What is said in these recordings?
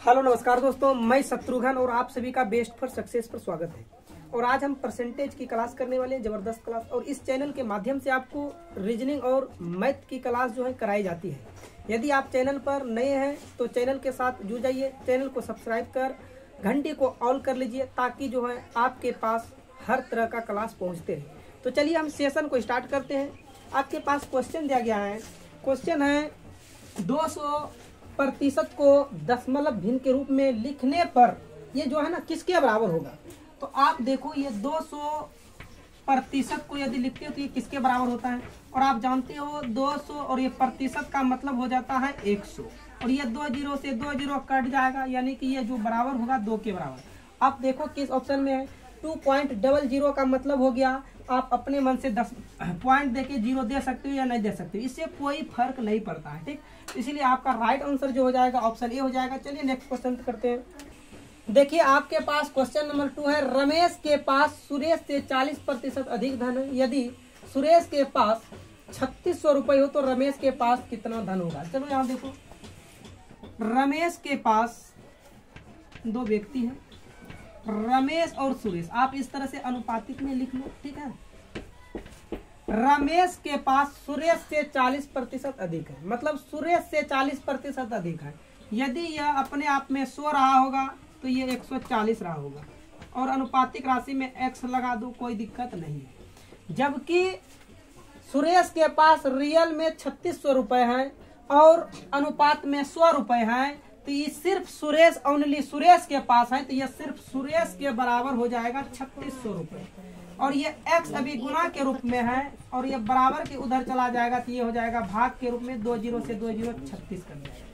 Hello नमस्कार दोस्तों, मैं शत्रुघ्न और आप सभी का बेस्ट फॉर सक्सेस पर स्वागत है। और आज हम परसेंटेज की क्लास करने वाले हैं, जबरदस्त क्लास। और इस चैनल के माध्यम से आपको रीजनिंग और मैथ की क्लास जो है कराई जाती है। यदि आप चैनल पर नए हैं तो चैनल के साथ जुड़ जाइए, चैनल को सब्सक्राइब कर घंटी को ऑल कर लीजिए ताकि जो है आपके पास हर तरह का क्लास पहुँचते रहे। तो चलिए हम सेशन को स्टार्ट करते हैं। आपके पास क्वेश्चन दिया गया है। क्वेश्चन है 200% को दशमलव भिन्न के रूप में लिखने पर ये जो है ना किसके बराबर होगा। तो आप देखो, ये 200% को यदि लिखते हो तो ये किसके बराबर होता है। और आप जानते हो 200 और ये प्रतिशत का मतलब हो जाता है 100। और ये 2 जीरो से 2 जीरो कट जाएगा, यानी कि ये जो बराबर होगा 2 के बराबर। आप देखो किस ऑप्शन में है। 2.00 का मतलब हो गया, आप अपने मन से 10 पॉइंट देके जीरो दे सकते हो या नहीं दे सकते हो, इससे कोई फर्क नहीं पड़ता है। ठीक, इसीलिए आपका राइट आंसर जो हो जाएगा ऑप्शन ए हो जाएगा। चलिए नेक्स्ट क्वेश्चन करते हैं। देखिए आपके पास क्वेश्चन नंबर 2 है। रमेश के पास सुरेश से 40% अधिक धन है। यदि सुरेश के पास 3600 रुपये हो तो रमेश के पास कितना धन होगा। चलो यहाँ देखो, रमेश के पास दो व्यक्ति हैं, रमेश और सुरेश। आप इस तरह से अनुपातिक में लिख लो, ठीक है। रमेश के पास सुरेश से 40% अधिक है, मतलब सुरेश से 40% अधिक है। यदि यह अपने आप में 100 रहा होगा तो ये 140 रहा होगा। और अनुपातिक राशि में x लगा दो, कोई दिक्कत नहीं है। जबकि सुरेश के पास रियल में 3600 रुपये है और अनुपात में 100 रुपये है, तो ये सिर्फ सुरेश, ओनली सुरेश के पास है, तो ये सिर्फ सुरेश के बराबर हो जाएगा 3600 रुपये। और ये x अभी गुना के रूप में है और ये बराबर के उधर चला जाएगा तो ये हो जाएगा भाग के रूप में। 2 जीरो से 2 जीरो 36 कर जाएगा।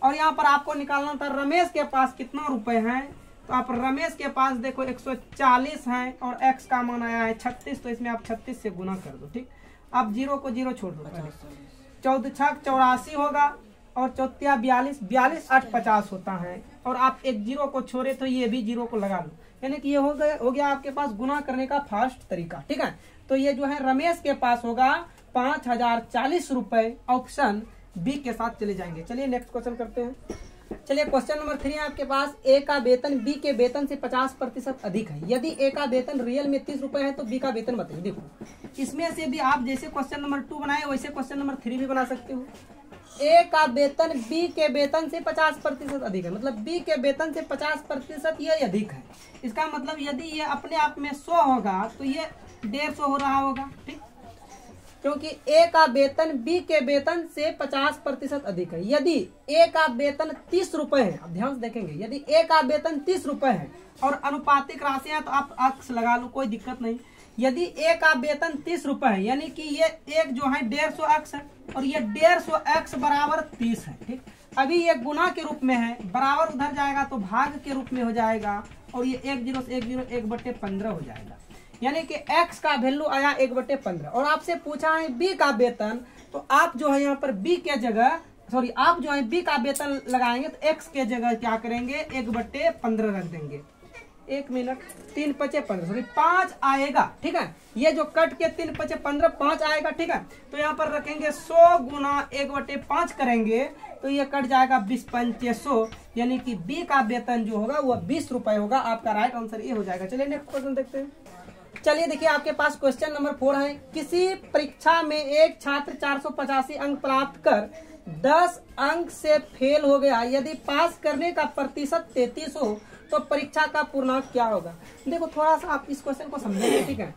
और यहाँ पर आपको निकालना था रमेश के पास कितना रुपए हैं। तो आप रमेश के पास देखो 140 है और x का मान आया है 36, तो इसमें आप 36 से गुना कर दो। ठीक, आप जीरो को जीरो छोड़ दो। 14 छक 84 होगा और 4 42, 42 8 50 होता है। और आप एक जीरो को छोड़े तो ये भी जीरो को लगा लो, यानी कि ये हो गया आपके पास गुना करने का फास्ट तरीका। ठीक है, तो ये जो है रमेश के पास होगा 5040 रुपए। ऑप्शन बी के साथ चले जाएंगे। चलिए नेक्स्ट क्वेश्चन करते हैं। चलिए क्वेश्चन नंबर 3 है आपके पास। ए का वेतन बी के वेतन से 50% अधिक है। यदि ए का वेतन रियल में 30 रुपए है तो बी का वेतन बताइए। देखो, इसमें से भी आप जैसे क्वेश्चन नंबर 2 बनाए वैसे क्वेश्चन नंबर 3 भी बना सकते हो। ए का वेतन बी के वेतन से 50% अधिक है, मतलब बी के वेतन से 50% ये अधिक है। इसका मतलब यदि ये अपने आप में 100 होगा तो ये 150 हो रहा होगा। ठीक, क्योंकि ए का वेतन बी के वेतन से 50% अधिक है। यदि ए का वेतन 30 रुपए है, अब ध्यान से देखेंगे, यदि ए का वेतन 30 रुपए है और अनुपातिक राशि है तो आप अक्स लगा लो, कोई दिक्कत नहीं। यदि ए का वेतन 30 रुपए है, यानी कि ये एक जो है 150 अक्स है और ये 150 अक्स बराबर 30 है। ठीक, अभी ये गुना के रूप में है, बराबर उधर जाएगा तो भाग के रूप में हो जाएगा। और ये 1 जीरो से 1 जीरो 1/15 हो जाएगा, यानी कि x का वैल्यू आया 1/15। और आपसे पूछा है b का वेतन, तो आप जो है यहाँ पर b के जगह आप जो है b का वेतन लगाएंगे तो x के जगह क्या करेंगे 1/15 रख देंगे। 1 मिनट, 3 पचे 15 5 आएगा। ठीक है, ये जो कट के 3 पचे 15 5 आएगा। ठीक है, तो यहाँ पर रखेंगे 100 गुना 1/5 करेंगे तो ये कट जाएगा 20 पंचे 100, यानी कि b का वेतन जो होगा वो 20 रुपए होगा। आपका राइट आंसर ये हो जाएगा। चलिए नेक्स्ट क्वेश्चन देखते हैं। चलिए देखिए आपके पास क्वेश्चन नंबर 4 है। किसी परीक्षा में एक छात्र 485 अंक प्राप्त कर 10 अंक से फेल हो गया। यदि पास करने का प्रतिशत 33 हो तो परीक्षा का पूर्णांक क्या होगा। देखो थोड़ा सा आप इस क्वेश्चन को समझेंगे। ठीक है,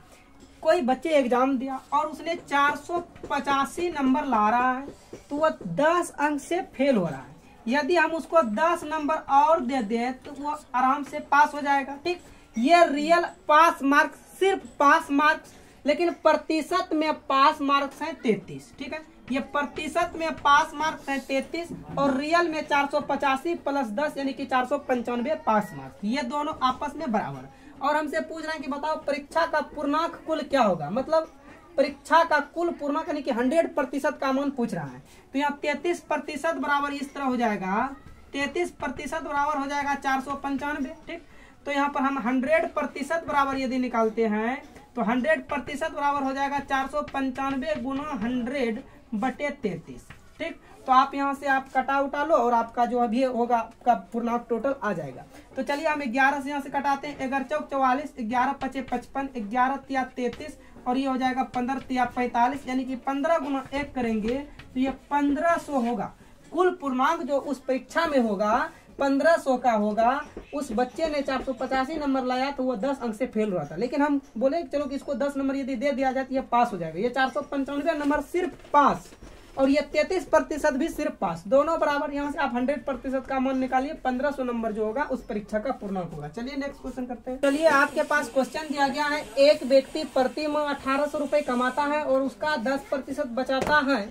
कोई बच्चे एग्जाम दिया और उसने 485 नंबर ला रहा है तो वह 10 अंक से फेल हो रहा है। यदि हम उसको 10 नंबर और दे दें तो वो आराम से पास हो जाएगा। ठीक, ये रियल पास मार्क्स सिर्फ पास मार्क्स, लेकिन प्रतिशत में पास मार्क्स हैं 33। ठीक है, ये प्रतिशत में पास मार्क्स हैं 33 और रियल में 485 प्लस 10 यानी कि 495 पास मार्क्स, ये दोनों आपस में बराबर। और हमसे पूछ रहे हैं कि बताओ परीक्षा का पूर्णांक कुल क्या होगा, मतलब परीक्षा का कुल पूर्णांक यानी कि 100% का मान पूछ रहा है। तो यहाँ 33% बराबर इस तरह हो जाएगा, 33% बराबर हो जाएगा 495। ठीक, तो यहाँ पर हम 100% बराबर यदि निकालते हैं तो 100% बराबर हो जाएगा 495 गुना 100/33। ठीक। तो आप यहाँ से आप कटा उठा लो और आपका जो अभी होगा आपका पूर्णांक टोटल आ जाएगा। तो चलिए हम 11 से यहाँ से कटाते हैं। 11 चौक 44, 11 पचे 55, 11 तिया 33 और ये हो जाएगा 15 तिया 45, यानी कि 15 गुना 1 करेंगे तो ये 1500 होगा। कुल पूर्णांक जो उस परीक्षा में होगा 1500 का होगा। उस बच्चे ने 485 नंबर लाया तो वो 10 अंक से फेल हुआ था, लेकिन हम बोले चलो कि इसको 10 नंबर यदि दे दिया जाए तो ये पास हो जाएगा। ये 495 नंबर सिर्फ पास और ये 33% भी सिर्फ पास, दोनों बराबर। यहाँ से आप 100% का मान निकालिए, 1500 नंबर जो होगा उस परीक्षा का पूर्णांक होगा। चलिए नेक्स्ट क्वेश्चन करते हैं। चलिए आपके पास क्वेश्चन दिया गया है, एक व्यक्ति प्रति माह 1800 रुपए कमाता है और उसका 10% बचाता है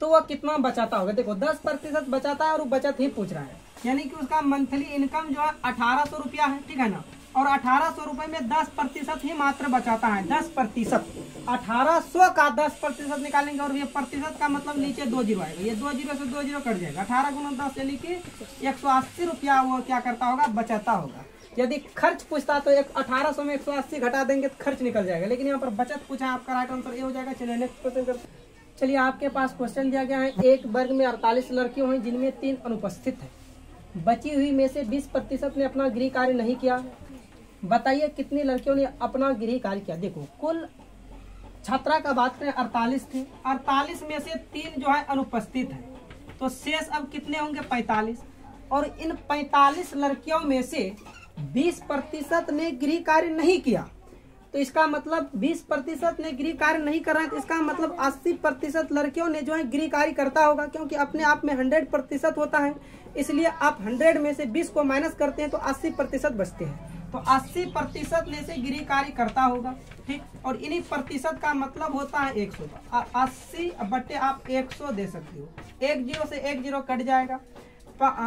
तो वह कितना बचाता होगा। देखो 10% बचाता है और वो बचत ही पूछ रहा है, यानी कि उसका मंथली इनकम जो है 1800 रुपया है, ठीक है ना। और 1800 रुपए में 10% ही मात्र बचाता है, 10%। 1800 का 10% निकालेंगे और ये प्रतिशत का मतलब नीचे 2 जीरो आएगा, ये 2 जीरो से 2 जीरो कट जाएगा। 18 गुना 10 यानी कि 180 रुपया वो क्या करता होगा, बचाता होगा। यदि खर्च पूछता तो 1800 में 180 घटा देंगे तो खर्च निकल जाएगा, लेकिन यहाँ पर बचत पूछा, आपका राइट आंसर ये हो जाएगा। चलिए नेक्स्ट क्वेश्चन करते हैं। चलिए आपके पास क्वेश्चन दिया गया है, एक वर्ग में 48 लड़कियों हैं जिनमें 3 अनुपस्थित है। बची हुई में से 20% ने अपना गृह कार्य नहीं किया। बताइए कितनी लड़कियों ने अपना गृह कार्य किया। देखो कुल छात्रा का बात करें 48 थे, 48 में से 3 जो है अनुपस्थित है, तो शेष अब कितने होंगे 45। और इन 45 लड़कियों में से 20% ने गृह कार्य नहीं किया, तो इसका मतलब 20% ने गृह कार्य नहीं कर रहे हैं, तो इसका मतलब 80% लड़कियों ने जो है गृह कार्य करता होगा, क्योंकि अपने आप में 100% होता है। इसलिए आप 100 में से 20 को माइनस करते हैं तो 80% बचते हैं, तो 80% में से गृह कार्य करता होगा, ठीक। और इन्हीं प्रतिशत का मतलब होता है 100। 80 बटे आप 100 दे सकते हो। 1 जीरो से 1 जीरो कट जाएगा,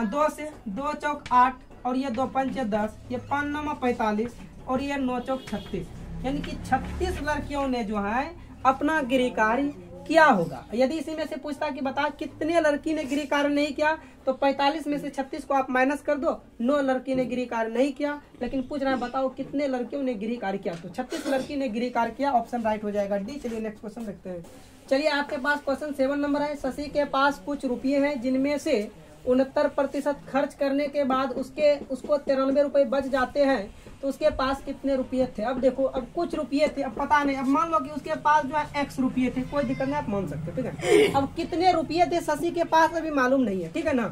2 से 2 चौक 8 और ये 2 पंचे 10, ये 5 9 45 और ये 9 चौक 36, यानी कि 36 लड़कियों ने जो है अपना गृह कार्य किया होगा। यदि इसी में से पूछता कि बता कितने लड़की ने गृह कार्य नहीं किया, तो 45 में से 36 को आप माइनस कर दो, 9 लड़की ने गृह कार्य नहीं किया। लेकिन पूछ रहा है बताओ कितने लड़कियों ने गृह कार्य किया, तो 36 लड़की ने गृह कार्य किया, ऑप्शन राइट हो जाएगा डी। चलिए नेक्स्ट क्वेश्चन देखते हैं। चलिए आपके पास क्वेश्चन 7 नंबर है, शशि के पास कुछ रुपये हैं जिनमें से 69% खर्च करने के बाद उसको 93 रुपए बच जाते हैं, तो उसके पास कितने रुपये थे। अब देखो अब कुछ रुपये थे, अब पता नहीं, अब मान लो कि उसके पास जो है x रुपये थे, कोई दिक्कत नहीं, आप मान सकते, ठीक है। अब कितने रुपये थे शशि के पास अभी मालूम नहीं है, ठीक है ना।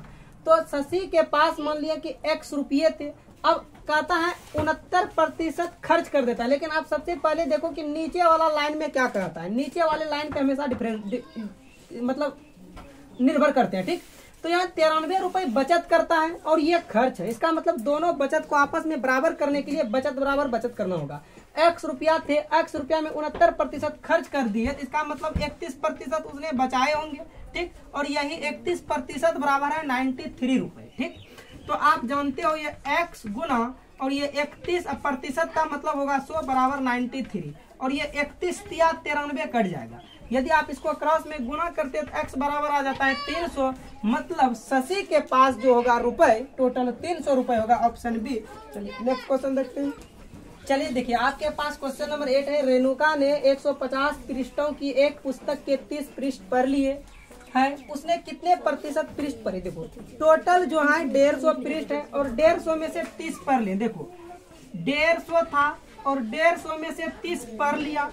तो शशि के पास मान लिया कि x रुपये थे, अब कहता है 69% खर्च कर देता है। लेकिन आप सबसे पहले देखो कि नीचे वाला लाइन में क्या कहता है, नीचे वाले लाइन पे हमेशा डिफरेंस मतलब निर्भर करते हैं, ठीक। तो यहाँ 93 रुपए बचत करता है और ये खर्च है, इसका मतलब दोनों बचत को आपस में बराबर करने के लिए बचत बराबर बचत करना होगा। x रुपया थे, x रुपया में 69% खर्च कर दिए, इसका मतलब 31% उसने बचाए होंगे, ठीक। और यही 31% बराबर है 93 रुपए, ठीक। तो आप जानते हो ये x गुना और ये 31% का मतलब होगा 100 बराबर 93 और ये 31 या 93 कट जाएगा। यदि आप इसको क्रॉस में गुना करते हैं तो x बराबर आ जाता है 300, मतलब शशि के पास जो होगा रुपए टोटल 300 रुपए होगा, ऑप्शन बी। चलिए नेक्स्ट क्वेश्चन देखते हैं। चलिए देखिए आपके पास क्वेश्चन नंबर 8 है, रेणुका ने 150 पृष्ठों की एक पुस्तक के 30 पृष्ठ पढ़ लिए है, उसने कितने प्रतिशत पृष्ठ पढ़े। देखो टोटल जो है 150 पृष्ठ है और 150 में से 30 पढ़ लें। देखो 150 था और 150 में से 30 पढ़ लिया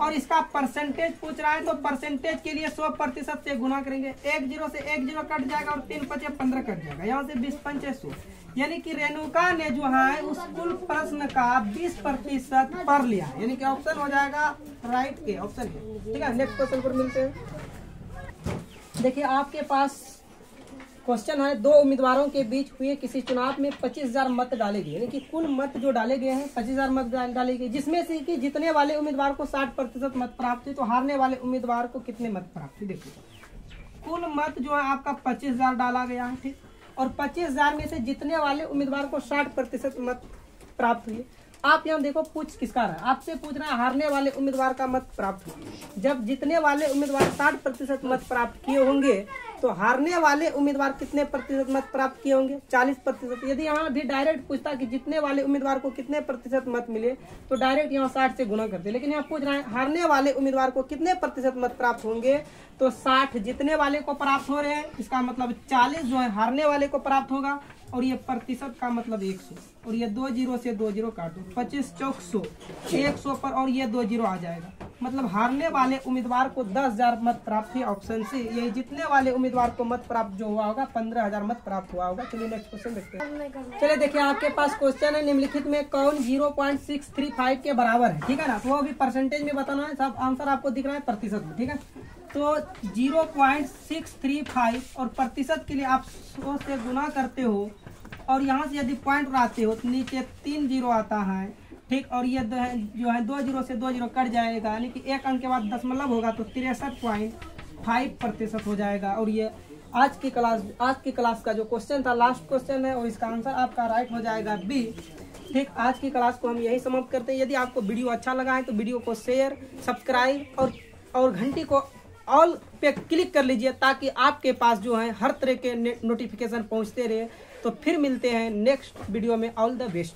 और इसका परसेंटेज पूछ रहा है, तो परसेंटेज के लिए 100% से गुना करेंगे। 1 जीरो से 1 जीरो कट जाएगा और 3 पचे 15 कट जाएगा, यहाँ से 20 पंचे 100, यानी कि रेणुका ने जो है उस कुल प्रश्न का 20% पढ़ लिया, यानी कि ऑप्शन हो जाएगा राइट के, ऑप्शन है, ठीक है। नेक्स्ट क्वेश्चन पर मिलते हैं। देखिए आपके पास क्वेश्चन है, 2 उम्मीदवारों के बीच हुए किसी चुनाव में 25,000 मत डाले गए, यानी कि कुल मत जो डाले गए हैं 25,000 मत डाले गए, जिसमें से कि जीतने वाले उम्मीदवार को 60% मत प्राप्त हुए, तो हारने वाले उम्मीदवार को कितने मत प्राप्त हुए। देखिए कुल मत जो है आपका 25,000 डाला गया है, ठीक। और 25,000 में से जीतने वाले उम्मीदवार को 60% मत प्राप्त हुए। आप यहाँ देखो पूछ किसका रहा है, आपसे पूछ रहा है हारने वाले उम्मीदवार का मत प्राप्त हुआ। जब जीतने वाले उम्मीदवार 60% मत प्राप्त किए होंगे तो हारने वाले उम्मीदवार कितने प्रतिशत मत प्राप्त किए होंगे? 40%। यदि यहाँ भी डायरेक्ट पूछता कि जीतने वाले उम्मीदवार को कितने प्रतिशत मत मिले तो डायरेक्ट यहाँ 60 से गुना करते, लेकिन यहाँ पूछ रहे हैं हारने वाले उम्मीदवार को कितने प्रतिशत मत प्राप्त होंगे, तो 60 जीतने वाले को प्राप्त हो रहे हैं, इसका मतलब 40 जो है हारने वाले को प्राप्त होगा, और ये प्रतिशत का मतलब 100, और ये 2 जीरो से 2 जीरो काटो, 25 चौक 100, 100 पर और ये 2 जीरो आ जाएगा, मतलब हारने वाले उम्मीदवार को 10,000 मत प्राप्त हुए। Option C. ये जीतने वाले उम्मीदवार को मत प्राप्त जो हुआ होगा 15,000 मत प्राप्त हुआ होगा। चलिए नेक्स्ट क्वेश्चन देखते हैं। चलिए देखिए, आपके पास क्वेश्चन है निम्नलिखित में कौन 0.635 के बराबर है, ठीक है ना। तो वो भी परसेंटेज में बताना है, सब आंसर आपको दिख रहा है प्रतिशत में, ठीक है। तो 0.635 और प्रतिशत के लिए आप 100 से गुना करते हो, और यहाँ से यदि पॉइंट उड़ाते हो तो नीचे 3 जीरो आता है, ठीक। और ये जो है 2 जीरो से 2 जीरो कट जाएगा, यानी कि एक अंक के बाद दशमलव होगा तो 63.5% हो जाएगा। और ये आज की क्लास का जो क्वेश्चन था, लास्ट क्वेश्चन है, और इसका आंसर आपका राइट हो जाएगा बी, ठीक। आज की क्लास को हम यही समाप्त करते हैं। यदि आपको वीडियो अच्छा लगा है तो वीडियो को शेयर, सब्सक्राइब और घंटी को ऑल पे क्लिक कर लीजिए, ताकि आपके पास जो है हर तरह के नोटिफिकेशन पहुंचते रहे। तो फिर मिलते हैं नेक्स्ट वीडियो में। All the best.